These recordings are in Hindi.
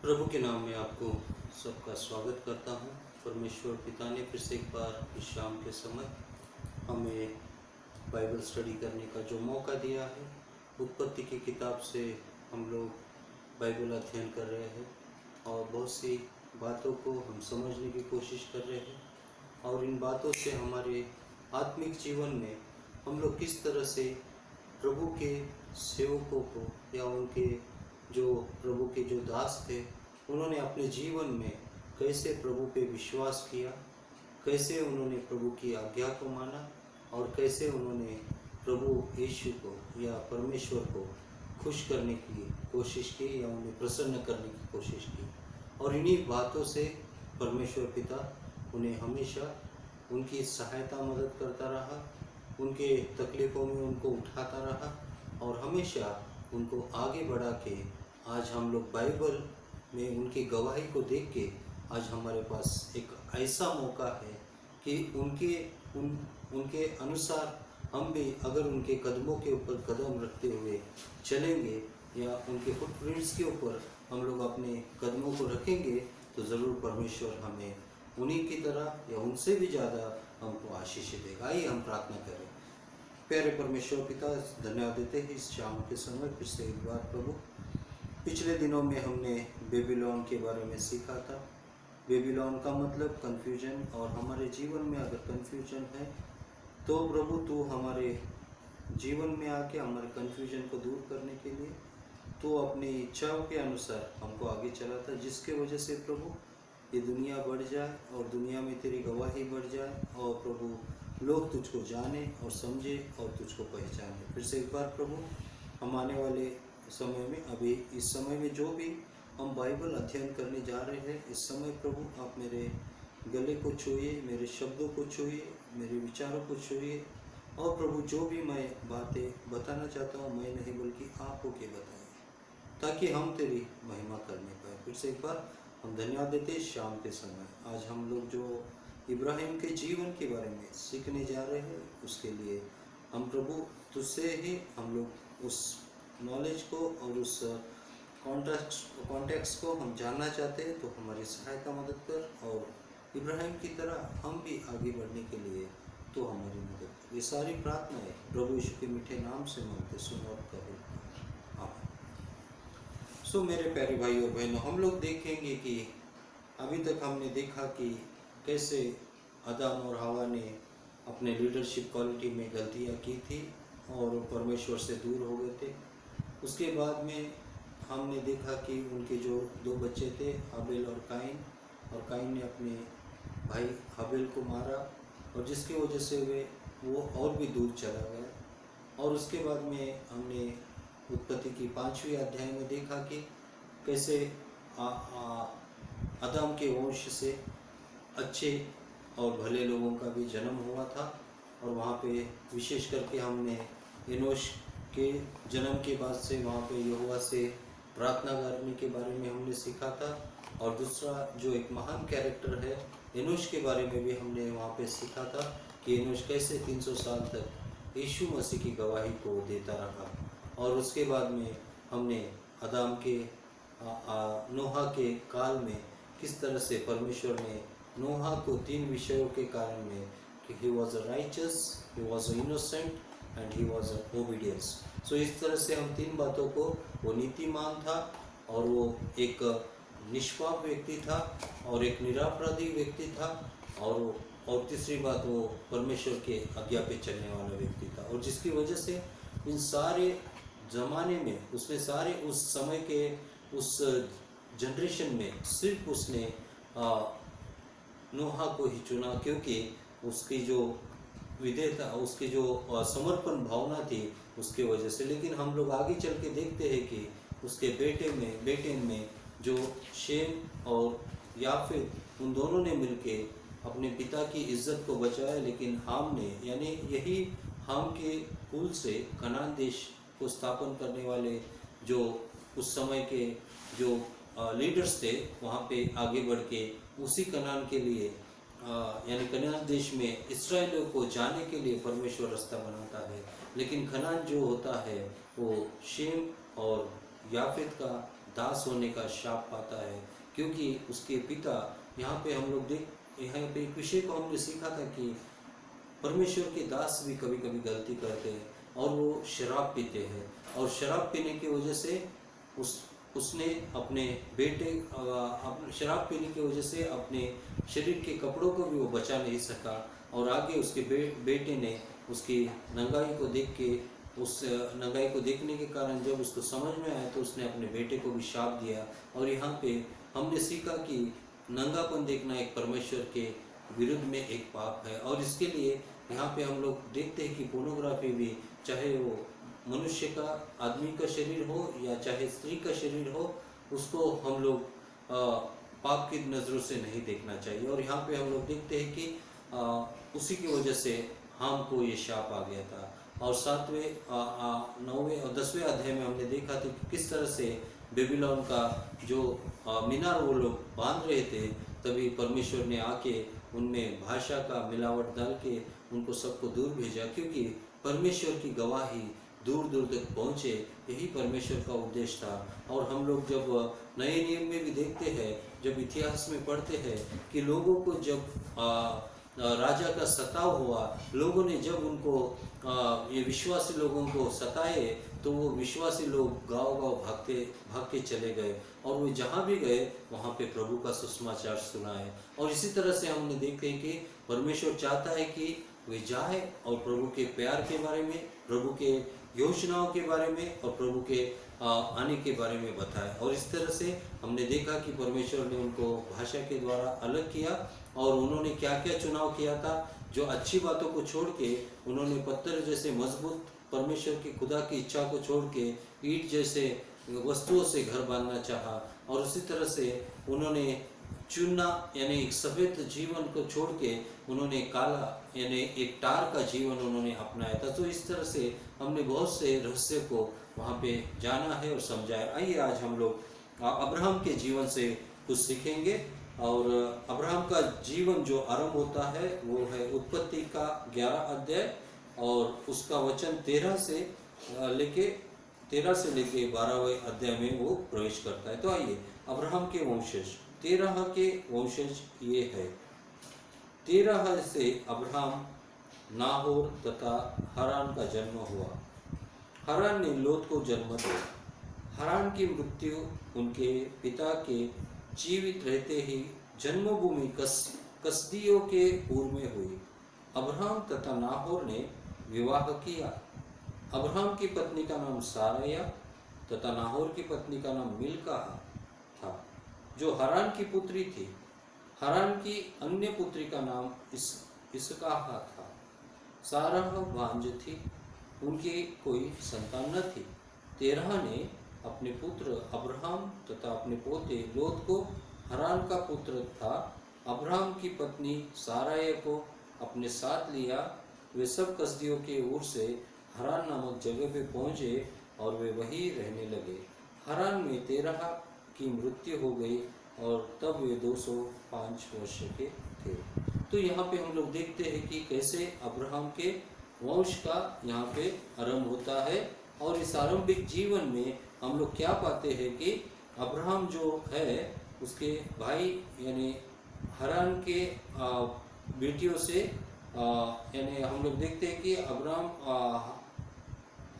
प्रभु के नाम में आपको सबका स्वागत करता हूँ। परमेश्वर पिता ने फिर से एक बार इस शाम के समय हमें बाइबल स्टडी करने का जो मौका दिया है। उत्पत्ति की किताब से हम लोग बाइबल अध्ययन कर रहे हैं और बहुत सी बातों को हम समझने की कोशिश कर रहे हैं और इन बातों से हमारे आत्मिक जीवन में हम लोग किस तरह से प्रभु के सेवकों को या उनके जो प्रभु के जो दास थे उन्होंने अपने जीवन में कैसे प्रभु पे विश्वास किया, कैसे उन्होंने प्रभु की आज्ञा को माना और कैसे उन्होंने प्रभु यीशु को या परमेश्वर को खुश करने की कोशिश की या उन्हें प्रसन्न करने की कोशिश की। और इन्हीं बातों से परमेश्वर पिता उन्हें हमेशा उनकी सहायता मदद करता रहा, उनके तकलीफ़ों में उनको उठाता रहा और हमेशा उनको आगे बढ़ा के आज हम लोग बाइबल में उनकी गवाही को देख के आज हमारे पास एक ऐसा मौका है कि उनके अनुसार हम भी अगर उनके कदमों के ऊपर कदम रखते हुए चलेंगे या उनके फुटप्रिंट्स के ऊपर हम लोग अपने कदमों को रखेंगे तो ज़रूर परमेश्वर हमें उन्हीं की तरह या उनसे भी ज़्यादा हमको आशीष देगा। आइए हम प्रार्थना करें। प्यारे परमेश्वर पिता, धन्यवाद देते हैं इस शाम के समय फिर से एक बार प्रभु। पिछले दिनों में हमने बेबीलोन के बारे में सीखा था। बेबीलोन का मतलब कन्फ्यूजन, और हमारे जीवन में अगर कन्फ्यूजन है तो प्रभु तू हमारे जीवन में आके हमारे कन्फ्यूजन को दूर करने के लिए तो अपनी इच्छाओं के अनुसार हमको आगे चलाता, जिसके वजह से प्रभु ये दुनिया बढ़ जाए और दुनिया में तेरी गवाही बढ़ जाए और प्रभु लोग तुझको जाने और समझे और तुझको पहचाने। फिर से एक बार प्रभु हम आने वाले समय में अभी इस समय में जो भी हम बाइबल अध्ययन करने जा रहे हैं, इस समय प्रभु आप मेरे गले को छूइए, मेरे शब्दों को छूइए, मेरे विचारों को छूइए और प्रभु जो भी मैं बातें बताना चाहता हूँ मैं नहीं बल्कि आप होके बताइए ताकि हम तेरी महिमा करने पाए। फिर से एक बार हम धन्यवाद देते शाम के समय। आज हम लोग जो इब्राहिम के जीवन के बारे में सीखने जा रहे हैं उसके लिए हम प्रभु तुझसे ही हम लोग उस नॉलेज को और उस कॉन्टेक्स्ट को हम जानना चाहते हैं, तो हमारी सहायता मदद कर और इब्राहिम की तरह हम भी आगे बढ़ने के लिए तो हमारी मदद कर। ये सारी प्रार्थनाएं प्रभु यीशु के मीठे नाम से मांगते सुनो और करो आमीन। सो मेरे प्यारे भाई और बहनों, हम लोग देखेंगे कि अभी तक हमने देखा कि कैसे आदम और हवा ने अपने लीडरशिप क्वालिटी में गलतियां की थी और परमेश्वर से दूर हो गए थे। उसके बाद में हमने देखा कि उनके जो दो बच्चे थे हाबिल और काइन ने अपने भाई हाबिल को मारा और जिसकी वजह से वो और भी दूर चला गया। और उसके बाद में हमने उत्पत्ति की 5वीं अध्याय में देखा कि कैसे आदम के वंश से अच्छे और भले लोगों का भी जन्म हुआ था। और वहाँ पे विशेष करके हमने एनोश के जन्म के बाद से वहाँ पे यहोवा से प्रार्थना करने के बारे में हमने सीखा था। और दूसरा जो एक महान कैरेक्टर है एनोश के बारे में भी हमने वहाँ पे सीखा था कि एनोश कैसे 300 साल तक यीशु मसीह की गवाही को देता रहा। और उसके बाद में हमने आदम के नोहा के काल में किस तरह से परमेश्वर ने नोहा को 3 विषयों के कारण में कि he was a righteous, he was a innocent and he was a obedience. So इस तरह से हम 3 बातों को, वो नीतिमान था और वो एक निष्पाप व्यक्ति था और एक निरपराधी व्यक्ति था और तीसरी बात वो परमेश्वर के आज्ञा पे चलने वाला व्यक्ति था। और जिसकी वजह से इन सारे ज़माने में उसने सारे उस समय के उस जनरेशन में सिर्फ उसने नोहा को ही चुना, क्योंकि उसकी जो विधेयता, उसकी जो समर्पण भावना थी उसके वजह से। लेकिन हम लोग आगे चल के देखते हैं कि उसके बेटे में जो शेम और याफेत उन दोनों ने मिलके अपने पिता की इज्जत को बचाया। लेकिन हाम ने, यानी यही हाम के कुल से कनान देश को स्थापन करने वाले जो उस समय के जो लीडर्स थे वहाँ पे आगे बढ़ के उसी कनान के लिए यानी कनान देश में इस्राएलियों को जाने के लिए परमेश्वर रास्ता बनाता है। लेकिन कनान जो होता है वो शेम और याफेत का दास होने का शाप पाता है, क्योंकि उसके पिता, यहाँ पे हम लोग यहाँ पे एक विषय को हमने सीखा था कि परमेश्वर के दास भी कभी कभी गलती करते हैं और वो शराब पीते हैं, और शराब पीने की वजह से उसने अपने बेटे शराब पीने की वजह से अपने शरीर के कपड़ों को भी वो बचा नहीं सका, और आगे उसके बेटे ने उसकी नंगाई को देख के, उस नंगाई को देखने के कारण जब उसको समझ में आया तो उसने अपने बेटे को भी शाप दिया। और यहाँ पे हमने सीखा कि नंगापन देखना एक परमेश्वर के विरुद्ध में एक पाप है, और इसके लिए यहाँ पे हम लोग देखते हैं कि पोर्नोग्राफी भी, चाहे वो मनुष्य का, आदमी का शरीर हो या चाहे स्त्री का शरीर हो, उसको हम लोग पाप की नज़रों से नहीं देखना चाहिए। और यहाँ पे हम लोग देखते हैं कि उसी की वजह से हमको ये शाप आ गया था। और 7वें 9वें और 10वें अध्याय में हमने देखा था कि किस तरह से बेबीलोन का जो मीनार वो लोग बांध रहे थे, तभी परमेश्वर ने आके उनमें भाषा का मिलावट डाल के उनको सबको दूर भेजा, क्योंकि परमेश्वर की गवाही दूर दूर तक पहुँचे, यही परमेश्वर का उद्देश्य था। और हम लोग जब नए नियम में भी देखते हैं, जब इतिहास में पढ़ते हैं कि लोगों को जब राजा का सताव हुआ, लोगों ने जब उनको ये विश्वासी लोगों को सताए, तो वो विश्वासी लोग गांव-गांव भाग के चले गए, और वो जहाँ भी गए वहाँ पे प्रभु का सुसमाचार सुनाए। और इसी तरह से हमने देखे कि परमेश्वर चाहता है कि वे जाए और प्रभु के प्यार के बारे में, प्रभु के योजनाओं के बारे में और प्रभु के आने के बारे में बताए। और इस तरह से हमने देखा कि परमेश्वर ने उनको भाषा के द्वारा अलग किया, और उन्होंने क्या क्या चुनाव किया था। जो अच्छी बातों को छोड़ के उन्होंने पत्थर जैसे मजबूत परमेश्वर की खुदा की इच्छा को छोड़ के ईंट जैसे वस्तुओं से घर बांधना चाहा, और उसी तरह से उन्होंने चुनना यानी एक सफ़ेद जीवन को छोड़ के उन्होंने काला यानी एक टार का जीवन उन्होंने अपनाया था। तो इस तरह से हमने बहुत से रहस्य को वहाँ पे जाना है और समझाया। आइए आज हम लोग अब्राहम के जीवन से कुछ सीखेंगे। और अब्राहम का जीवन जो आरंभ होता है वो है उत्पत्ति का 11 अध्याय, और उसका वचन 13 से लेके 12वें अध्याय में वो प्रवेश करता है। तो आइए, अब्राहम के वंशज, 13 के वंशज ये है। 13 से अब्राहम, नाहोर तथा हारान का जन्म हुआ। हारान ने लोत को जन्म दिया। हारान की मृत्यु उनके पिता के जीवित रहते ही जन्मभूमि कसदियों के पूर्व में हुई। अब्राहम तथा नाहोर ने विवाह किया। अब्राहम की पत्नी का नाम साराया तथा नाहोर की पत्नी का नाम मिल्का था, जो हारान की पुत्री थी। हारान की अन्य पुत्री का नाम इसकाह था। साराह भांज थी, उनकी कोई संतान न थी। 13 ने अपने पुत्र अब्राहम तथा अपने पोते लोत को, हारान का पुत्र था, अब्राहम की पत्नी साराय को अपने साथ लिया। वे सब कसदियों के ओर से हारान नामक जगह पे पहुँचे और वे वहीं रहने लगे। हारान में 13 की मृत्यु हो गई और तब वे 205 वर्ष के थे। तो यहाँ पे हम लोग देखते हैं कि कैसे अब्राहम के वंश का यहाँ पे आरंभ होता है। और इस आरंभिक जीवन में हम लोग क्या पाते हैं कि अब्राहम जो है उसके भाई यानी हारान के बेटियों से यानी हम लोग देखते हैं कि अब्राहम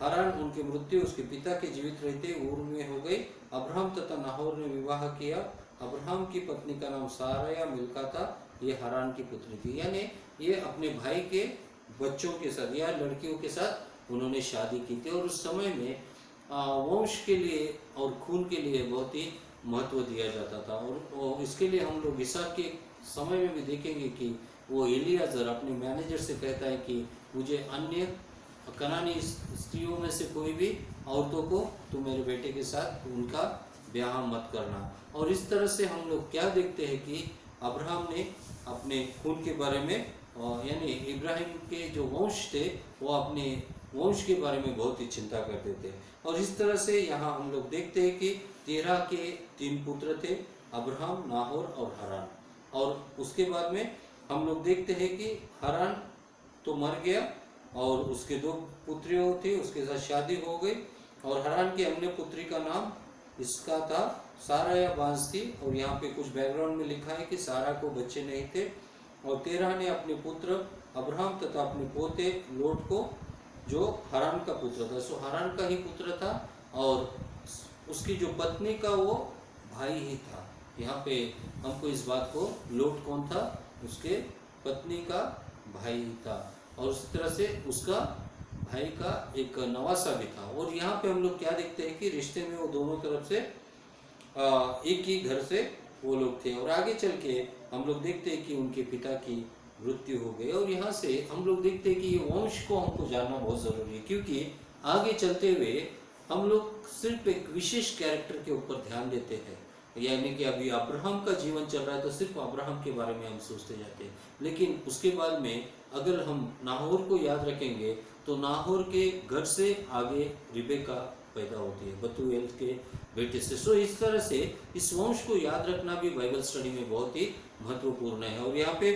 हारान उनकी मृत्यु उसके पिता के जीवित रहते ऊर में हो गई। अब्राहम तथा नाहोर ने विवाह किया। अब्राहम की पत्नी का नाम साराया मिल्का था, ये हारान की पुत्री थी। यानी ये अपने भाई के बच्चों के साथ या लड़कियों के साथ उन्होंने शादी की थी। और उस समय में वंश के लिए और खून के लिए बहुत ही महत्व दिया जाता था। और इसके लिए हम लोग इसहाक के समय में भी देखेंगे कि वो एलियाजर अपने मैनेजर से कहता है कि मुझे अन्य कनानी स्त्रियों में से कोई भी औरतों को तुम मेरे बेटे के साथ उनका ब्याह मत करना। और इस तरह से हम लोग क्या देखते हैं कि अब्राहम ने अपने खून के बारे में यानी इब्राहिम के जो वंश थे वो अपने वंश के बारे में बहुत ही चिंता करते थे। और इस तरह से यहाँ हम लोग देखते हैं कि 13 के 3 पुत्र थे, अब्राहम, नाहोर और हारान। और उसके बाद में हम लोग देखते हैं कि हारान तो मर गया और उसके 2 पुत्रियों थे, उसके साथ शादी हो गई। और हारान की अन्य पुत्री का नाम इसका था, सारा या बांस थी। और यहाँ पे कुछ बैकग्राउंड में लिखा है कि सारा को बच्चे नहीं थे। और तेरह ने अपने पुत्र अब्राहम तथा अपने पोते लोट को, जो हारान का पुत्र था, सो हारान का ही पुत्र था, और उसकी जो पत्नी का वो भाई ही था। यहाँ पे हमको इस बात को, लोट कौन था, उसके पत्नी का भाई था, और उसी तरह से उसका भाई का एक नवासा भी था। और यहाँ पे हम लोग क्या देखते हैं कि रिश्ते में वो दोनों तरफ से एक ही घर से वो लोग थे। और आगे चल के हम लोग देखते हैं कि उनके पिता की मृत्यु हो गई। और यहाँ से हम लोग देखते हैं कि ये वंश को हमको जानना बहुत ज़रूरी है, क्योंकि आगे चलते हुए हम लोग सिर्फ एक विशेष कैरेक्टर के ऊपर ध्यान देते हैं। यानी कि अभी अब्राहम का जीवन चल रहा है तो सिर्फ अब्राहम के बारे में हम सोचते जाते हैं, लेकिन उसके बाद में अगर हम नाहोर को याद रखेंगे तो नाहोर के घर से आगे रिबेका पैदा होती है, बतूएल के बेटे से। सो इस तरह से इस वंश को याद रखना भी बाइबल स्टडी में बहुत ही महत्वपूर्ण है। और यहाँ पे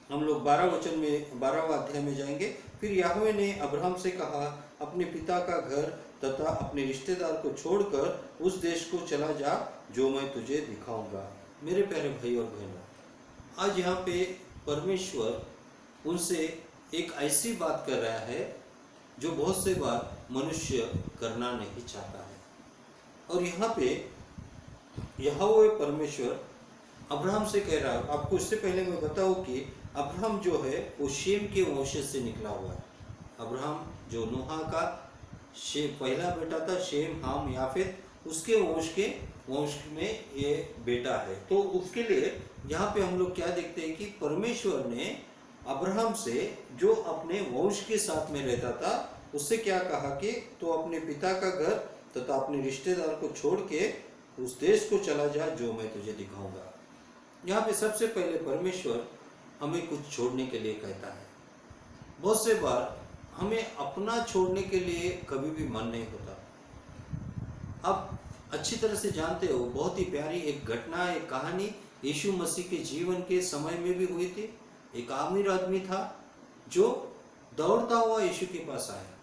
हम लोग 12वां अध्याय में जाएंगे। फिर याहवे ने अब्राहम से कहा, अपने पिता का घर तथा अपने रिश्तेदार को छोड़कर उस देश को चला जा जो मैं तुझे दिखाऊंगा। मेरे प्यारे भाई और बहनों, आज यहाँ पे परमेश्वर उनसे एक ऐसी बात कर रहा है जो बहुत से बार मनुष्य करना नहीं चाहता है। और यहाँ पे यहोवा परमेश्वर अब्राहम से कह रहा है। आपको इससे पहले मैं बताऊं कि अब्राहम जो है वो शेम के वंश से निकला हुआ है। अब्राहम जो नूहा का पहला बेटा था, शेम, हाम, याफेत, उसके वंश में ये बेटा है। तो उसके लिए यहाँ पे हम लोग क्या देखते हैं कि परमेश्वर ने अब्राहम से, जो अपने वंश के साथ में रहता था, उससे क्या कहा कि तो अपने पिता का घर तथा अपने रिश्तेदार को छोड़ के उस देश को चला जा जो मैं तुझे दिखाऊंगा। यहाँ पे सबसे पहले परमेश्वर हमें कुछ छोड़ने के लिए कहता है। बहुत से बार हमें अपना छोड़ने के लिए कभी भी मन नहीं होता। आप अच्छी तरह से जानते हो, बहुत ही प्यारी एक घटना, एक कहानी यीशु मसीह के जीवन के समय में भी हुई थी। एक अमीर आदमी था जो दौड़ता हुआ यीशु के पास आया।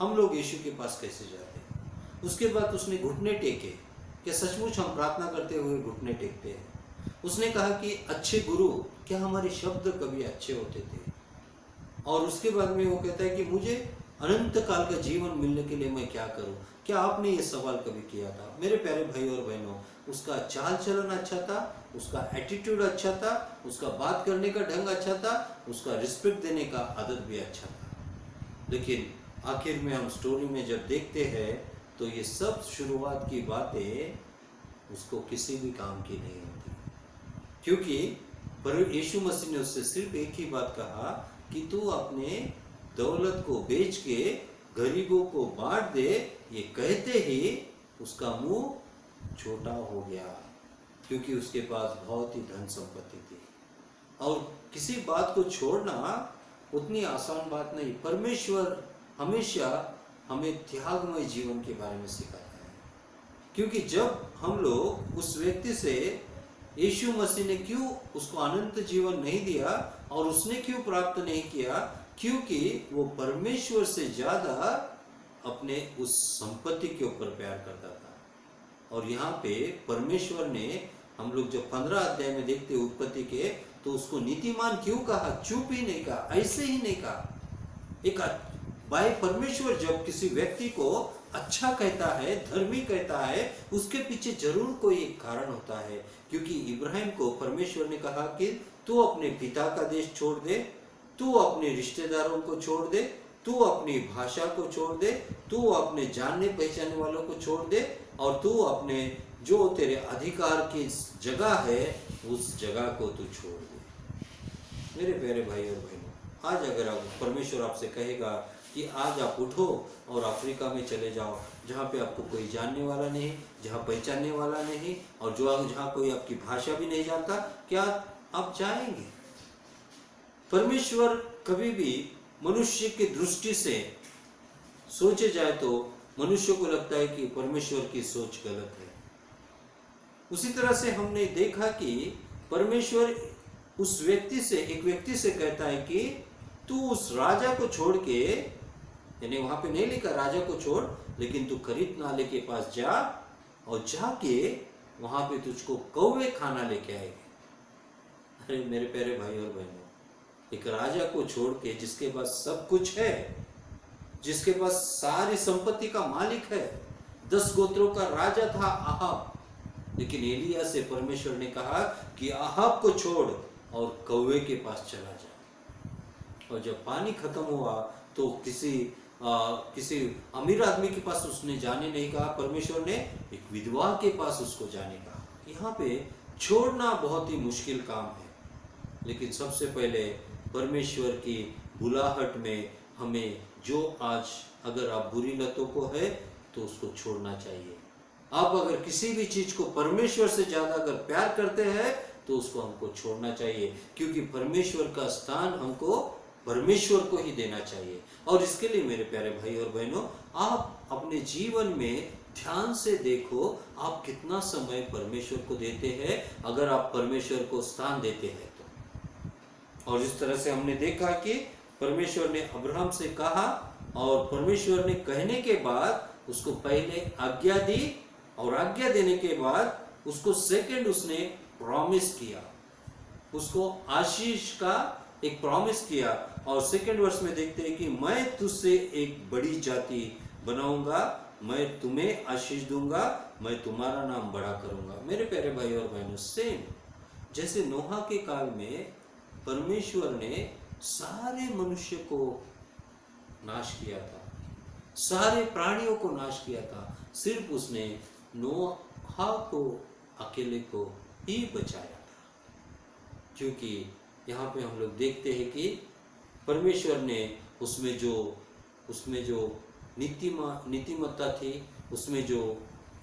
हम लोग यीशु के पास कैसे जाते हैं? उसके बाद उसने घुटने टेके। क्या सचमुच हम प्रार्थना करते हुए घुटने टेकते हैं? उसने कहा कि अच्छे गुरु, क्या हमारे शब्द कभी अच्छे होते थे? और उसके बाद में वो कहता है कि मुझे अनंत काल का जीवन मिलने के लिए मैं क्या करूं? क्या आपने ये सवाल कभी किया था? मेरे प्यारे भाई और बहनों, उसका चाल चलन अच्छा था, उसका एटीट्यूड अच्छा था, उसका बात करने का ढंग अच्छा था, उसका रिस्पेक्ट देने का आदत भी अच्छा था। लेकिन आखिर में हम स्टोरी में जब देखते हैं तो ये सब शुरुआत की बातें उसको किसी भी काम की नहीं होती, क्योंकि पर यीशु मसीह ने उससे सिर्फ एक ही बात कहा कि तू अपने दौलत को बेच के गरीबों को बांट दे। ये कहते ही उसका मुंह छोटा हो गया, क्योंकि उसके पास बहुत ही धन संपत्ति थी। और किसी बात को छोड़ना उतनी आसान बात नहीं। परमेश्वर हमेशा हमें त्यागमय जीवन के बारे में सिखाता है, क्योंकि जब हम लोग उस व्यक्ति से, यीशु मसीह ने क्यों उसको अनंत जीवन नहीं दिया और उसने क्यों प्राप्त नहीं किया? क्योंकि वो परमेश्वर से ज्यादा अपने उस संपत्ति के ऊपर प्यार करता था। और यहाँ पे परमेश्वर ने, हम लोग जब 15 अध्याय में देखते उत्पत्ति के, तो उसको नीतिमान क्यों कहा? चुप ही नहीं कहा, ऐसे ही नहीं कहा। एक भाई परमेश्वर जब किसी व्यक्ति को अच्छा कहता है, धर्मी कहता है, उसके पीछे जरूर कोई एक कारण होता है। क्योंकि इब्राहिम को परमेश्वर ने कहा कि तू अपने पिता का देश छोड़ दे, तू अपने रिश्तेदारों को छोड़ दे, तू अपनी भाषा को छोड़ दे, तू अपने जानने पहचानने वालों को छोड़ दे, और तू अपने जो तेरे अधिकार की जगह है उस जगह को तू छोड़ दे। मेरे प्यारे भाई और बहनों, आज अगर आप परमेश्वर आपसे कहेगा कि आज आप उठो और अफ्रीका में चले जाओ, जहाँ पे आपको कोई जानने वाला नहीं, जहाँ पहचानने वाला नहीं, और जहाँ कोई आपकी भाषा भी नहीं जानता, क्या आप जाएंगे? परमेश्वर कभी भी मनुष्य की दृष्टि से सोचे जाए तो मनुष्य को लगता है कि परमेश्वर की सोच गलत है। उसी तरह से हमने देखा कि परमेश्वर उस व्यक्ति से, एक व्यक्ति से कहता है कि तू उस राजा को छोड़ के, यानी वहां पे नहीं लिखा राजा को छोड़, लेकिन तू खरीद नाले के पास जा और जाके वहां पे तुझको कौवे खाना लेके आएंगे। अरे मेरे प्यारे भाई और बहनों, एक राजा को छोड़ के जिसके पास सब कुछ है, जिसके पास सारी संपत्ति का मालिक है, 10 गोत्रों का राजा था आहाब, लेकिन एलिया से परमेश्वर ने कहा कि आहाब को छोड़ और कौवे के पास चला जा। और जब पानी खत्म हुआ तो किसी अमीर आदमी के पास उसने जाने नहीं कहा, परमेश्वर ने एक विधवा के पास उसको जाने कहा। यहाँ पे छोड़ना बहुत ही मुश्किल काम है, लेकिन सबसे पहले परमेश्वर की बुलाहट में हमें जो आज अगर आप बुरी लतों को है तो उसको छोड़ना चाहिए। आप अगर किसी भी चीज को परमेश्वर से ज्यादा अगर प्यार करते हैं तो उसको हमको छोड़ना चाहिए, क्योंकि परमेश्वर का स्थान हमको परमेश्वर को ही देना चाहिए। और इसके लिए मेरे प्यारे भाई और बहनों, आप अपने जीवन में ध्यान से देखो आप कितना समय परमेश्वर को देते हैं, अगर आप परमेश्वर को स्थान देते हैं तो। और इस तरह से हमने देखा कि परमेश्वर ने अब्राहम से कहा और परमेश्वर ने कहने के बाद उसको पहले आज्ञा दी, और आज्ञा देने के बाद उसको सेकंड उसने प्रॉमिस किया, उसको आशीष का एक प्रॉमिस किया। और सेकंड वर्स में देखते हैं कि मैं तुझसे एक बड़ी जाति बनाऊंगा, मैं तुम्हें आशीष दूंगा, मैं तुम्हारा नाम बड़ा करूंगा। मेरे प्यारे भाई और बहनों, सेम जैसे नोहा के काल में परमेश्वर ने सारे मनुष्य को नाश किया था, सारे प्राणियों को नाश किया था, सिर्फ उसने नोहा को अकेले को ही बचाया था। क्योंकि यहाँ पे हम लोग देखते हैं कि परमेश्वर ने उसमें जो नीतिमत्ता थी, उसमें जो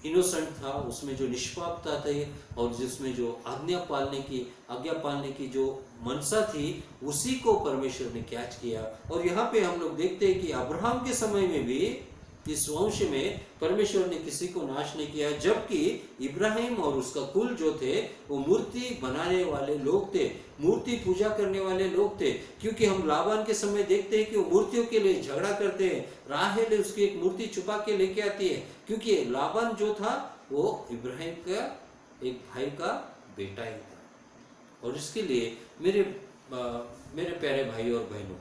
इनोसेंट था, उसमें जो निष्पापता थी, और जिसमें जो आज्ञा पालने की जो मनसा थी, उसी को परमेश्वर ने कैच किया। और यहाँ पे हम लोग देखते हैं कि अब्राहम के समय में भी इस वंश में परमेश्वर ने किसी को नाश नहीं किया, जबकि इब्राहिम और उसका कुल जो थे वो मूर्ति बनाने वाले लोग थे, मूर्ति पूजा करने वाले लोग थे। क्योंकि हम लाबान के समय देखते हैं कि वो मूर्तियों के लिए झगड़ा करते हैं, राहेल उसकी एक मूर्ति छुपा के लेके आती है, क्योंकि लाबान जो था वो इब्राहिम का एक भाई का बेटा ही था। और इसके लिए मेरे प्यारे भाई और बहनों,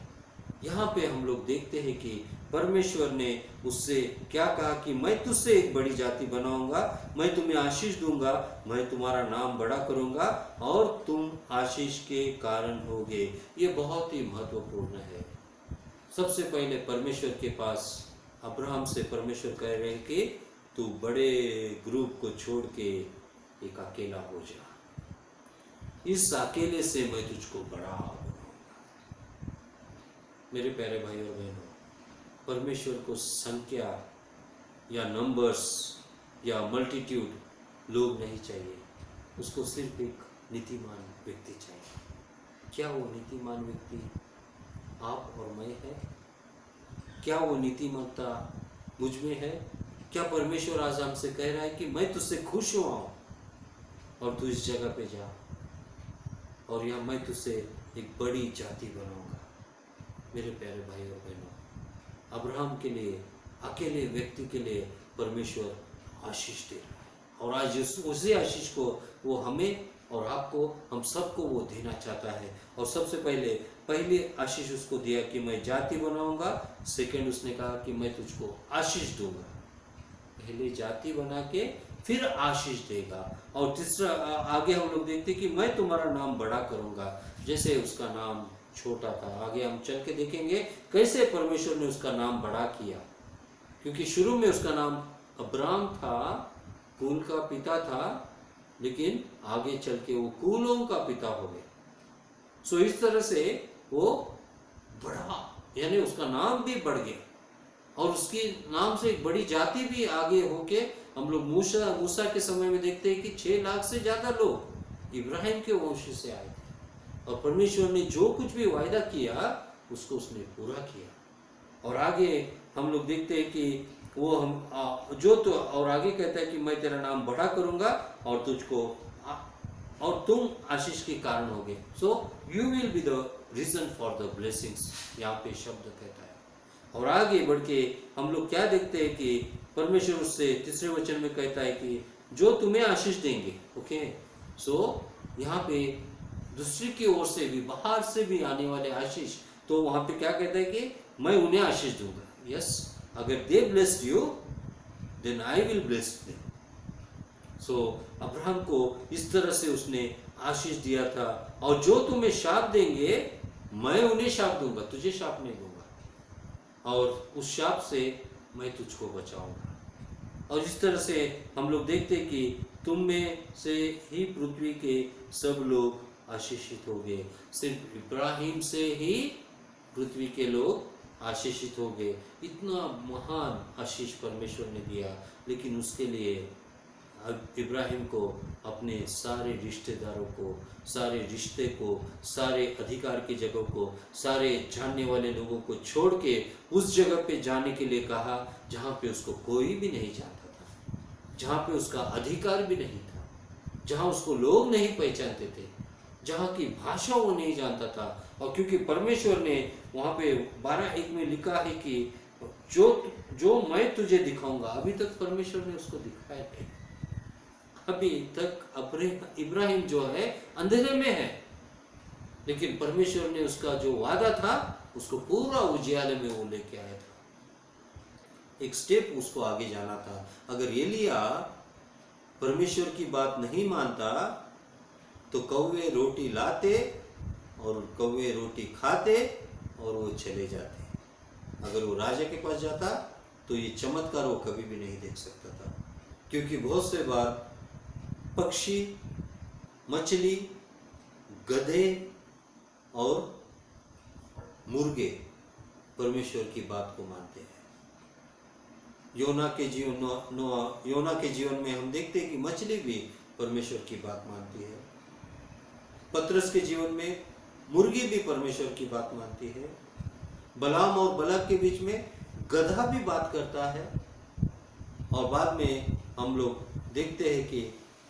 यहाँ पे हम लोग देखते हैं कि परमेश्वर ने उससे क्या कहा कि मैं तुझसे एक बड़ी जाति बनाऊंगा, मैं तुम्हें आशीष दूंगा, मैं तुम्हारा नाम बड़ा करूंगा और तुम आशीष के कारण होगे। ये बहुत ही महत्वपूर्ण है। सबसे पहले परमेश्वर के पास अब्राहम से परमेश्वर कह रहे हैं कि तू बड़े ग्रुप को छोड़ के एक अकेला हो जा, इस अकेले से मैं तुझको बड़ा बनाऊंगा। मेरे प्यारे भाई और बहनों, परमेश्वर को संख्या या नंबर्स या मल्टीट्यूड लोग नहीं चाहिए, उसको सिर्फ एक नीतिमान व्यक्ति चाहिए। क्या वो नीतिमान व्यक्ति आप और मैं है? क्या वो नीतिमत्ता मुझ में है? क्या परमेश्वर आज हमसे कह रहा है कि मैं तुझसे खुश हुआ हूँ और तू इस जगह पे जा, और यहाँ मैं तुझसे एक बड़ी जाति बनाऊंगा। मेरे प्यारे भाई और बहनों, अब्राहम के लिए, अकेले व्यक्ति के लिए परमेश्वर आशीष दे रहा है, और आज उसी आशीष को वो हमें और आपको, हम सबको वो देना चाहता है। और सबसे पहले आशीष उसको दिया कि मैं जाति बनाऊंगा, सेकंड उसने कहा कि मैं तुझको आशीष दूंगा। पहले जाति बना के फिर आशीष देगा। और तीसरा आगे हम लोग देखते कि मैं तुम्हारा नाम बड़ा करूंगा। जैसे उसका नाम छोटा था, आगे हम चल के देखेंगे कैसे परमेश्वर ने उसका नाम बड़ा किया, क्योंकि शुरू में उसका नाम अब्राम था, कुल का पिता था, लेकिन आगे चल के वो कुलों का पिता हो गया। सो इस तरह से वो बढ़ा, यानी उसका नाम भी बढ़ गया, और उसके नाम से एक बड़ी जाति भी आगे होके हम लोग मूसा के समय में देखते हैं कि 6 लाख से ज्यादा लोग इब्राहिम के वंश से आए थे, और परमेश्वर ने जो कुछ भी वायदा किया उसको उसने पूरा किया। और आगे हम लोग देखते हैं कि वो और आगे कहता है कि मैं तेरा नाम बड़ा करूंगा और तुझको और तुम आशीष के कारण होगे। So you will be the reason for the blessings, यहाँ पे शब्द कहता है। और आगे बढ़ के हम लोग क्या देखते हैं कि परमेश्वर उससे तीसरे वचन में कहता है कि जो तुम्हें आशीष देंगे। ओके, सो यहाँ पे दूसरी की ओर से भी, बाहर से भी आने वाले आशीष, तो वहां पे क्या कहता है कि मैं उन्हें आशीष दूंगा। यस, अगर they blessed you then I will bless them. So Abraham को इस तरह से उसने आशीष दिया था। और जो तुम्हें शाप देंगे मैं उन्हें शाप दूंगा, तुझे शाप नहीं दूंगा, और उस शाप से मैं तुझको बचाऊंगा। और इस तरह से हम लोग देखते कि तुम में से ही पृथ्वी के सब लोग आशीषित हो गए। सिर्फ इब्राहिम से ही पृथ्वी के लोग आशीषित हो गए। इतना महान आशीष परमेश्वर ने दिया, लेकिन उसके लिए इब्राहिम को अपने सारे रिश्तेदारों को, सारे रिश्ते को, सारे अधिकार की जगह को, सारे जानने वाले लोगों को छोड़ के उस जगह पे जाने के लिए कहा जहाँ पे उसको कोई भी नहीं जानता था, जहाँ पे उसका अधिकार भी नहीं था, जहाँ उसको लोग नहीं पहचानते थे, जहाँ की भाषा वो नहीं जानता था। और क्योंकि परमेश्वर ने वहाँ पे 12:1 में लिखा है कि जो मैं तुझे दिखाऊंगा, अभी तक परमेश्वर ने उसको दिखाया है। अभी तक इब्राहिम जो है अंधेरे में है, लेकिन परमेश्वर ने उसका जो वादा था उसको पूरा उजियाले में वो लेके आया था। एक स्टेप उसको आगे जाना था। अगर एलिया परमेश्वर की बात नहीं मानता तो कौवे रोटी लाते और कौवे रोटी खाते और वो चले जाते। अगर वो राजा के पास जाता तो ये चमत्कार वो कभी भी नहीं देख सकता था, क्योंकि बहुत से बार पक्षी, मछली, गधे और मुर्गे परमेश्वर की बात को मानते हैं। योना के जीवन में हम देखते हैं कि मछली भी परमेश्वर की बात मानती है। पतरस के जीवन में मुर्गी भी परमेश्वर की बात मानती है। बलाम और बलक के बीच में गधा भी बात करता है। और बाद में हम लोग देखते हैं कि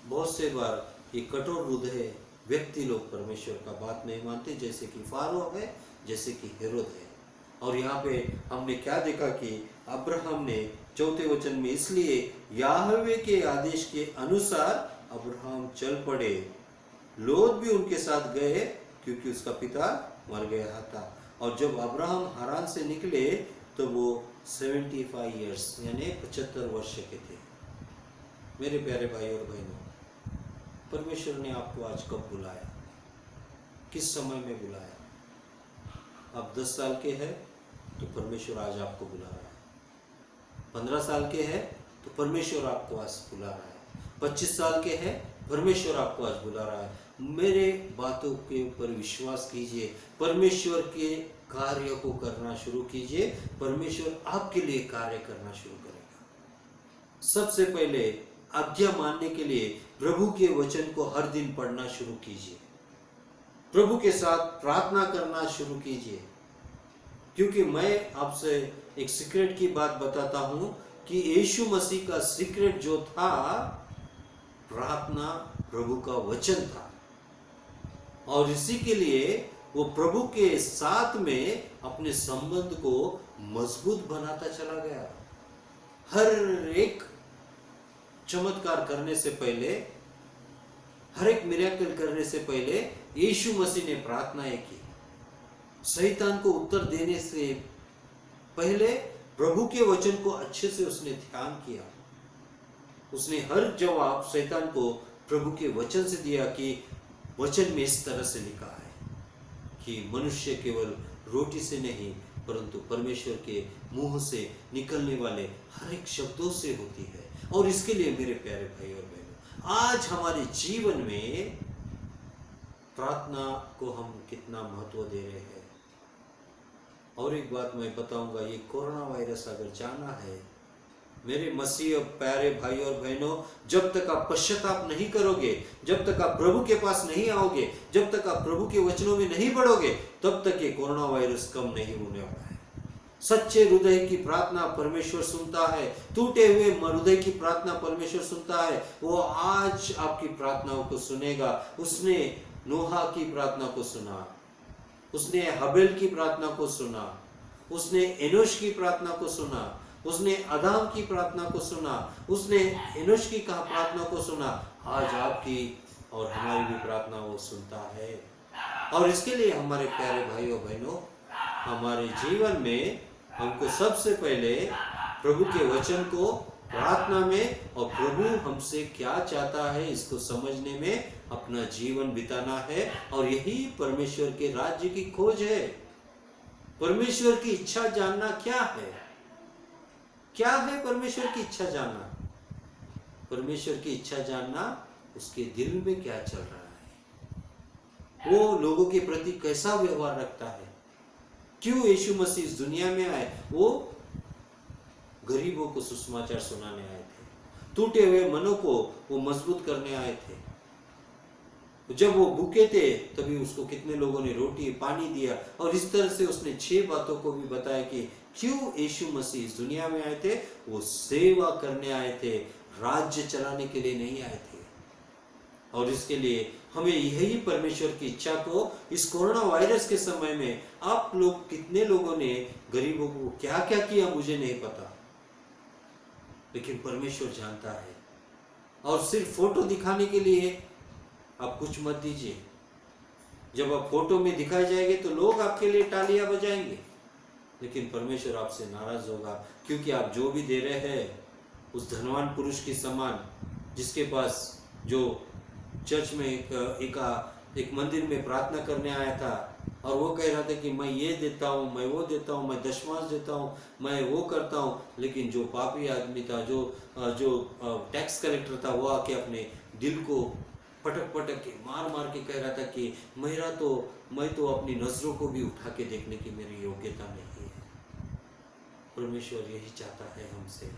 बहुत से बार ये कठोर हृदय व्यक्ति लोग परमेश्वर का बात नहीं मानते, जैसे कि फारो है, जैसे कि हेरोद है। और यहाँ पे हमने क्या देखा कि अब्राहम ने 4 वचन में, इसलिए याहवे के आदेश के अनुसार अब्राहम चल पड़े, लोत भी उनके साथ गए क्योंकि उसका पिता मर गया था। और जब अब्राहम हारान से निकले तो वो 75 ईयर्स यानी 75 वर्ष के थे। मेरे प्यारे भाई और बहनों, परमेश्वर ने आपको आज कब बुलाया, किस समय में बुलाया? आप 10 साल के हैं तो परमेश्वर आज आपको बुला रहा है। 15 साल के हैं तो परमेश्वर आपको आज बुला रहा है। 25 साल के हैं, परमेश्वर आपको आज बुला रहा है। मेरे बातों के ऊपर विश्वास कीजिए, परमेश्वर के कार्य को करना शुरू कीजिए, परमेश्वर आपके लिए कार्य करना शुरू करेगा। सबसे पहले आज्ञा मानने के लिए प्रभु के वचन को हर दिन पढ़ना शुरू कीजिए, प्रभु के साथ प्रार्थना करना शुरू कीजिए। क्योंकि मैं आपसे एक सीक्रेट की बात बताता हूं कि यीशु मसीह का सीक्रेट जो था, प्रार्थना, प्रभु का वचन था। और इसी के लिए वो प्रभु के साथ में अपने संबंध को मजबूत बनाता चला गया। हर एक चमत्कार करने से पहले, हर एक मिरेकल करने से पहले यीशु मसीह ने प्रार्थनाएं की। शैतान को उत्तर देने से पहले प्रभु के वचन को अच्छे से उसने ध्यान किया। उसने हर जवाब शैतान को प्रभु के वचन से दिया कि वचन में इस तरह से लिखा है कि मनुष्य केवल रोटी से नहीं परंतु परमेश्वर के मुंह से निकलने वाले हर एक शब्दों से होती है। और इसके लिए मेरे प्यारे भाई और बहनों, आज हमारे जीवन में प्रार्थना को हम कितना महत्व दे रहे हैं। और एक बात मैं बताऊंगा, ये कोरोना वायरस अगर जाना है, मेरे मसीह प्यारे भाई और बहनों, जब तक आप पश्चाताप नहीं करोगे, जब तक आप प्रभु के पास नहीं आओगे, जब तक आप प्रभु के वचनों में नहीं बढ़ोगे, तब तक ये कोरोना वायरस कम नहीं होने वाला है। सच्चे हृदय की प्रार्थना परमेश्वर सुनता है, टूटे हुए हृदय की प्रार्थना परमेश्वर सुनता है। वो आज आपकी प्रार्थनाओं को सुनेगा। उसने नोहा की प्रार्थना को सुना, उसने हबेल की प्रार्थना को सुना, उसने एनोश की प्रार्थना को सुना, उसने आदाम की प्रार्थना को सुना, उसने एनोश की प्रार्थना को सुना। आज आपकी और हमारी भी प्रार्थना वो सुनता है। और इसके लिए हमारे प्यारे भाइयों बहनों, हमारे जीवन में हमको सबसे पहले प्रभु के वचन को प्रार्थना में और प्रभु हमसे क्या चाहता है इसको समझने में अपना जीवन बिताना है। और यही परमेश्वर के राज्य की खोज है। परमेश्वर की इच्छा जानना क्या है? क्या है परमेश्वर की इच्छा जानना? परमेश्वर की इच्छा जानना उसके दिल में क्या चल रहा है, वो लोगों के प्रति कैसा व्यवहार रखता है, क्यों यीशु मसीह इस दुनिया में आए। वो गरीबों को सुसमाचार सुनाने आए थे, टूटे हुए मनों को वो मजबूत करने आए थे। जब वो भूखे थे तभी उसको कितने लोगों ने रोटी पानी दिया। और इस तरह से उसने 6 बातों को भी बताया कि क्यों यीशु मसीह इस दुनिया में आए थे। वो सेवा करने आए थे, राज्य चलाने के लिए नहीं आए थे। और इसके लिए हमें यही परमेश्वर की इच्छा को इस कोरोना वायरस के समय में आप लोग कितने लोगों ने गरीबों को क्या क्या किया मुझे नहीं पता, लेकिन परमेश्वर जानता है। और सिर्फ फोटो दिखाने के लिए आप कुछ मत दीजिए। जब आप फोटो में दिखाए जाएंगे तो लोग आपके लिए तालियां बजाएंगे, लेकिन परमेश्वर आपसे नाराज होगा, क्योंकि आप जो भी दे रहे हैं उस धनवान पुरुष के समान, जिसके पास जो चर्च में एक मंदिर में प्रार्थना करने आया था और वो कह रहा था कि मैं ये देता हूँ, मैं वो देता हूँ, मैं दशमांश देता हूँ, मैं वो करता हूँ। लेकिन जो पापी आदमी था, जो टैक्स कलेक्टर था, वो आके अपने दिल को पटक पटक के मार के कह रहा था कि मैं तो अपनी नजरों को भी उठा के देखने की मेरी योग्यता नहीं है। परमेश्वर यही चाहता है हमसे।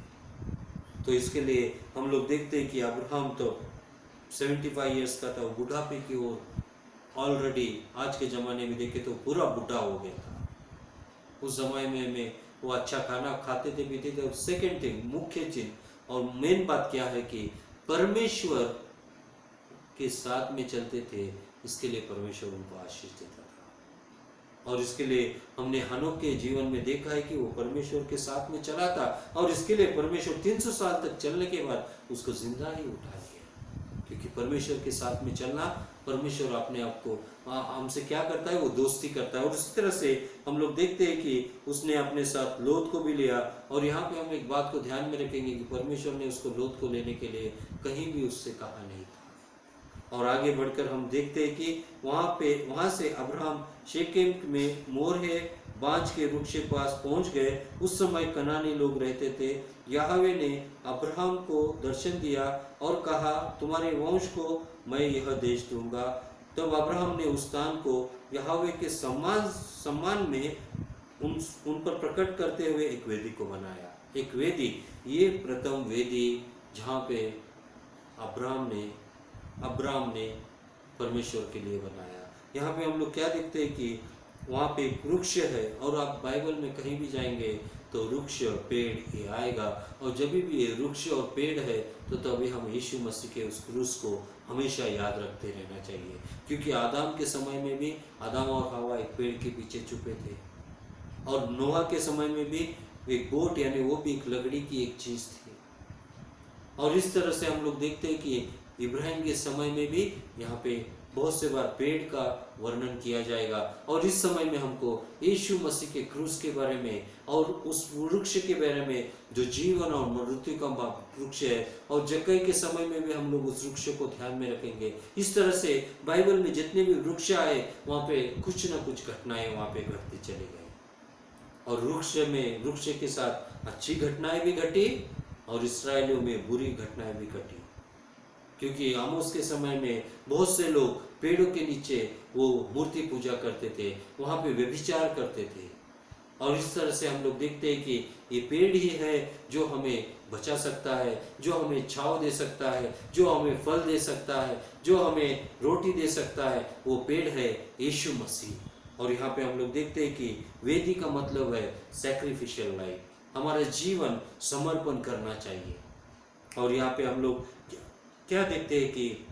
तो इसके लिए हम लोग देखते हैं कि अब्राहम तो 75 इयर्स का था, वो बुढ़ापे की ओर ऑलरेडी, आज के ज़माने में देखे तो पूरा बुढ़ा हो गया था। उस जमाने में वो अच्छा खाना खाते थे, पीते थे। और सेकेंड थिंग, मुख्य चीज और मेन बात क्या है कि परमेश्वर के साथ में चलते थे। इसके लिए परमेश्वर उनको आशीष देता था। और इसके लिए हमने हनोक के जीवन में देखा है कि वो परमेश्वर के साथ में चला था। और इसके लिए परमेश्वर 300 साल तक चलने के बाद उसको जिंदा ही उठा लिया, क्योंकि परमेश्वर के साथ में चलना, परमेश्वर अपने आप को हमसे क्या करता है, वो दोस्ती करता है। और इसी तरह से हम लोग देखते हैं कि उसने अपने साथ लोथ को भी लिया। और यहाँ पे हम एक बात को ध्यान में रखेंगे कि परमेश्वर ने उसको लोथ को लेने के लिए कहीं भी उससे कहा नहीं था। और आगे बढ़कर हम देखते हैं कि वहाँ से अब्राहम शेकेम में मोरे बांज के वृक्ष के पास पहुंच गए। उस समय कनानी लोग रहते थे। याहवे ने अब्राहम को दर्शन दिया और कहा, तुम्हारे वंश को मैं यह देश दूंगा। तब अब्राहम ने उस स्थान को याहवे के सम्मान में उन पर प्रकट करते हुए एक वेदी को बनाया। एक वेदी, ये प्रथम वेदी जहाँ पे अब्राहम ने परमेश्वर के लिए बनाया। यहाँ पे हम लोग क्या देखते हैं कि वहाँ पे एक वृक्ष है। और आप बाइबल में कहीं भी जाएंगे तो वृक्ष पेड़ ये आएगा। और जब भी ये वृक्ष और पेड़ है तो तभी हम यीशु मसीह के उस क्रूस को हमेशा याद रखते रहना चाहिए। क्योंकि आदम के समय में भी आदम और हवा एक पेड़ के पीछे छुपे थे। और नोहा के समय में भी एक बोट, यानी वो भी एक लकड़ी की एक चीज थी। और इस तरह से हम लोग देखते हैं कि इब्राहिम के समय में भी यहाँ पे बहुत से बार पेड़ का वर्णन किया जाएगा। और इस समय में हमको यीशु मसीह के क्रूस के बारे में और उस वृक्ष के बारे में जो जीवन और मृत्यु का वृक्ष है, और जक्कई के समय में भी हम लोग उस वृक्ष को ध्यान में रखेंगे। इस तरह से बाइबल में जितने भी वृक्ष आए वहाँ पे कुछ न कुछ घटनाएं वहाँ पे घटती चली गई। और वृक्ष के साथ अच्छी घटनाएं भी घटी और इस्राएलियों में बुरी घटनाएं भी घटी। क्योंकि आमोस के समय में बहुत से लोग पेड़ों के नीचे वो मूर्ति पूजा करते थे, वहाँ पे व्यभिचार करते थे। और इस तरह से हम लोग देखते हैं कि ये पेड़ ही है जो हमें बचा सकता है, जो हमें छांव दे सकता है, जो हमें फल दे सकता है, जो हमें रोटी दे सकता है। वो पेड़ है यीशु मसीह। और यहाँ पे हम लोग देखते हैं कि वेदी का मतलब है सैक्रिफिशियल लाइफ, हमारा जीवन समर्पण करना चाहिए। और यहाँ पे हम लोग क्या देखते हैं कि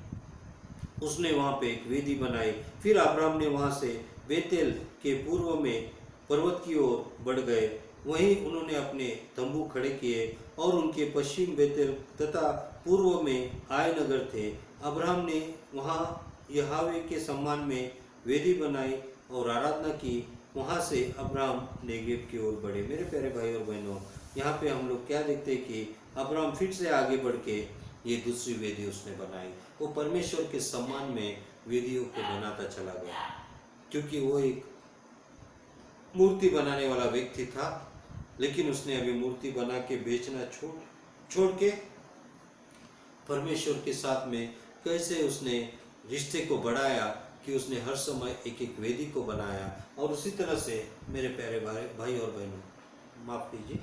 उसने वहाँ पे एक वेदी बनाई। फिर अब्राहम ने वहाँ से बेतेल के पूर्व में पर्वत की ओर बढ़ गए वहीं उन्होंने अपने तंबू खड़े किए और उनके पश्चिम बेतेल तथा पूर्व में आय नगर थे। अब्राहम ने वहाँ यहोवा के सम्मान में वेदी बनाई और आराधना की। वहाँ से अब्राहम नेगेव की ओर बढ़े। मेरे प्यारे भाई और बहनों, यहाँ पे हम लोग क्या देखते हैं कि अब्राहम फिर से आगे बढ़ के ये दूसरी वेदी उसने बनाई। वो परमेश्वर के सम्मान में वेदियों को बनाता चला गया, क्योंकि वो एक मूर्ति बनाने वाला व्यक्ति था। लेकिन उसने अभी मूर्ति बना के बेचना छोड़ के परमेश्वर के साथ में कैसे उसने रिश्ते को बढ़ाया कि उसने हर समय एक एक वेदी को बनाया। और उसी तरह से मेरे प्यारे भाई और बहनों, माफ कीजिए,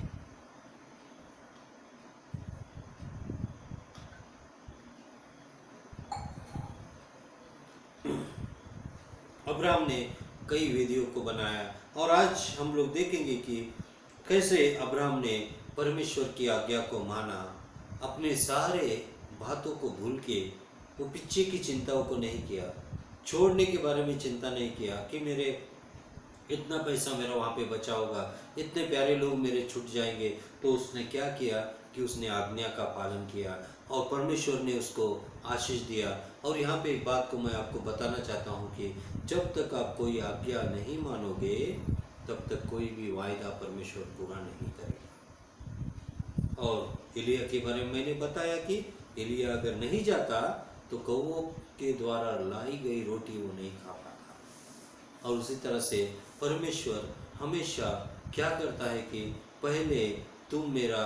अब्राहम ने कई वेदियों को बनाया। और आज हम लोग देखेंगे कि कैसे अब्राहम ने परमेश्वर की आज्ञा को माना, अपने सारे बातों को भूल के वो पीछे की चिंताओं को नहीं किया, छोड़ने के बारे में चिंता नहीं किया कि मेरे इतना पैसा मेरा वहाँ पे बचा होगा, इतने प्यारे लोग मेरे छूट जाएंगे। तो उसने क्या किया कि उसने आज्ञा का पालन किया और परमेश्वर ने उसको आशीष दिया। और यहाँ पे एक बात को मैं आपको बताना चाहता हूँ कि जब तक आप कोई आज्ञा नहीं मानोगे तब तक कोई भी वायदा परमेश्वर पूरा नहीं करेगा। और एलिया के बारे में मैंने बताया कि एलिया अगर नहीं जाता तो कौवों के द्वारा लाई गई रोटी वो नहीं खा पाता। और उसी तरह से परमेश्वर हमेशा क्या करता है कि पहले तुम मेरा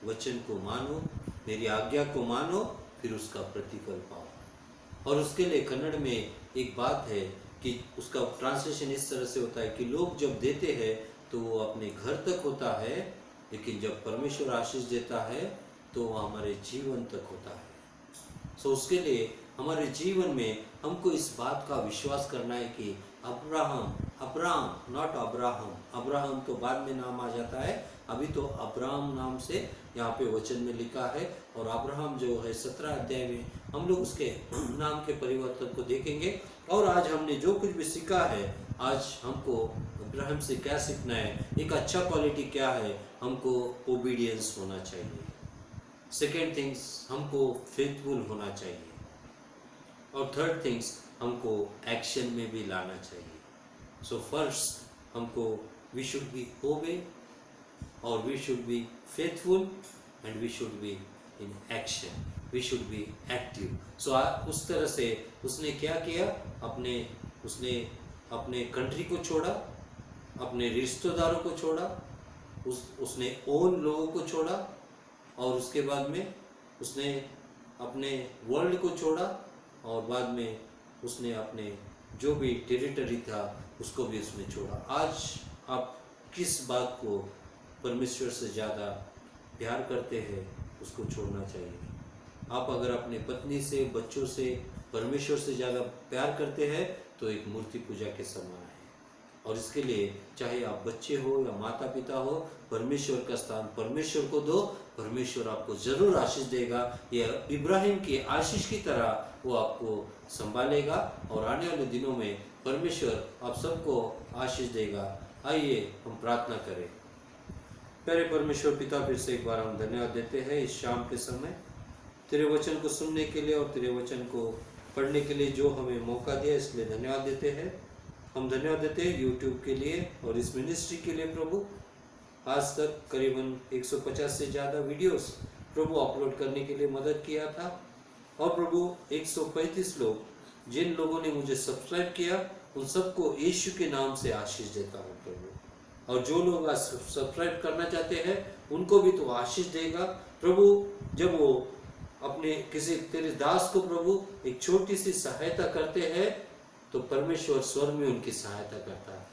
वचन को मानो, मेरी आज्ञा को मानो, फिर उसका प्रतिफल पाओ। और उसके लिए कन्नड़ में एक बात है कि उसका ट्रांसलेशन इस तरह से होता है कि लोग जब देते हैं तो वो अपने घर तक होता है, लेकिन जब परमेश्वर आशीष देता है तो वो हमारे जीवन तक होता है। सो उसके लिए हमारे जीवन में हमको इस बात का विश्वास करना है कि अब्राहम नॉट अब्राहम, अब्राहम तो बाद में नाम आ जाता है, अभी तो अब्राहम नाम से यहाँ पे वचन में लिखा है। और अब्राहम जो है 17 अध्याय में हम लोग उसके नाम के परिवर्तन को देखेंगे। और आज हमने जो कुछ भी सीखा है, आज हमको अब्राहम से क्या सीखना है, एक अच्छा क्वालिटी क्या है, हमको ओबीडियंस होना चाहिए। सेकेंड थिंग्स, हमको फेथफुल होना चाहिए। और थर्ड थिंग्स, हमको एक्शन में भी लाना चाहिए। सो फर्स्ट हमको वी शुड बी ओबे और we should be faithful and we should be in action, we should be active. So उस तरह से उसने क्या किया, उसने अपने कंट्री को छोड़ा, अपने रिश्तेदारों को छोड़ा, उसने ओन लोगों को छोड़ा, और उसके बाद में उसने अपने वर्ल्ड को छोड़ा, और बाद में उसने अपने जो भी टेरिटरी था उसको भी उसने छोड़ा। आज आप किस बात को परमेश्वर से ज़्यादा प्यार करते हैं, उसको छोड़ना चाहिए। आप अगर अपने पत्नी से, बच्चों से परमेश्वर से ज़्यादा प्यार करते हैं तो एक मूर्ति पूजा के समान है। और इसके लिए चाहे आप बच्चे हो या माता पिता हो, परमेश्वर का स्थान परमेश्वर को दो, परमेश्वर आपको जरूर आशीष देगा। यह इब्राहिम की आशीष की तरह वो आपको संभालेगा और आने वाले दिनों में परमेश्वर आप सबको आशीष देगा। आइए हम प्रार्थना करें। प्यारे परमेश्वर पिता, फिर से एक बार हम धन्यवाद देते हैं इस शाम के समय तेरे वचन को सुनने के लिए और तेरे वचन को पढ़ने के लिए जो हमें मौका दिया, इसलिए धन्यवाद देते हैं। हम धन्यवाद देते हैं यूट्यूब के लिए और इस मिनिस्ट्री के लिए। प्रभु, आज तक करीबन 150 से ज़्यादा वीडियोस प्रभु अपलोड करने के लिए मदद किया था। और प्रभु 135 लोग जिन लोगों ने मुझे सब्सक्राइब किया, उन सबको यीशु के नाम से आशीष देता हूँ प्रभु। और जो लोग आज सब्सक्राइब करना चाहते हैं उनको भी तो आशीष देगा प्रभु। जब वो अपने किसी तेरे दास को प्रभु एक छोटी सी सहायता करते हैं तो परमेश्वर स्वर्ग में उनकी सहायता करता है।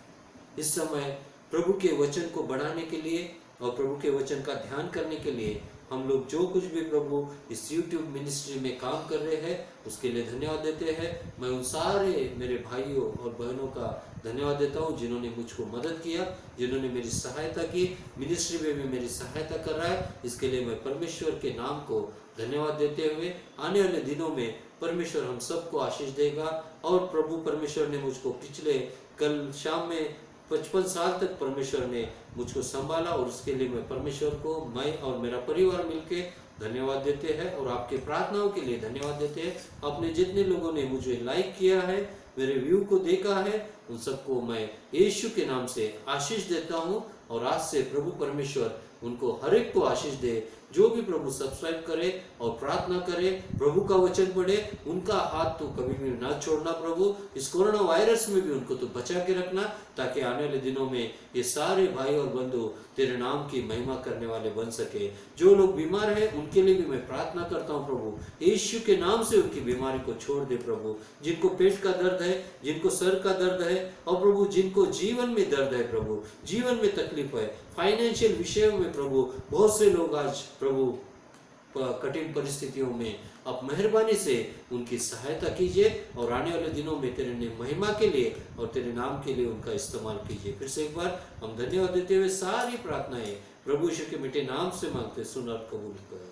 इस समय प्रभु के वचन को बढ़ाने के लिए और प्रभु के वचन का ध्यान करने के लिए हम लोग जो कुछ भी प्रभु इस YouTube मिनिस्ट्री में काम कर रहे हैं उसके लिए धन्यवाद देते हैं। मैं उन सारे मेरे भाइयों और बहनों का धन्यवाद देता हूँ जिन्होंने मुझको मदद किया, जिन्होंने मेरी सहायता की, मिनिस्ट्री में भी मेरी सहायता कर रहा है। इसके लिए मैं परमेश्वर के नाम को धन्यवाद देते हुए आने वाले दिनों में परमेश्वर हम सबको आशीष देगा। और प्रभु परमेश्वर ने मुझको पिछले कल शाम में 55 साल तक परमेश्वर ने मुझको संभाला और उसके लिए मैं परमेश्वर को, मैं और मेरा परिवार मिलके धन्यवाद देते हैं और आपके प्रार्थनाओं के लिए धन्यवाद देते हैं। आपने जितने लोगों ने मुझे लाइक किया है, मेरे व्यू को देखा है, उन सबको मैं यीशु के नाम से आशीष देता हूँ। और आज से प्रभु परमेश्वर उनको हर एक को आशीष दे। जो भी प्रभु सब्सक्राइब करे और प्रार्थना करे, प्रभु का वचन पढ़े, उनका हाथ तो कभी भी ना छोड़ना प्रभु। इस कोरोना वायरस में भी उनको तो बचा के रखना, ताकि आने वाले दिनों में ये सारे भाई और बंधु तेरे नाम की महिमा करने वाले बन सके। जो लोग बीमार हैं उनके लिए भी मैं प्रार्थना करता हूँ प्रभु, यीशु के नाम से उनकी बीमारी को छोड़ दे प्रभु। जिनको पेट का दर्द है, जिनको सर का दर्द है, और प्रभु जिनको जीवन में दर्द है प्रभु, जीवन में तकलीफ है, फाइनेंशियल विषयों में प्रभु, बहुत से लोग आज प्रभु कठिन परिस्थितियों में आप मेहरबानी से उनकी सहायता कीजिए और आने वाले दिनों में तेरे महिमा के लिए और तेरे नाम के लिए उनका इस्तेमाल कीजिए। फिर से एक बार हम धन्यवाद देते हुए सारी प्रार्थनाएं प्रभु यीशु के मीठे नाम से मांगते, सुन और कबूल कर।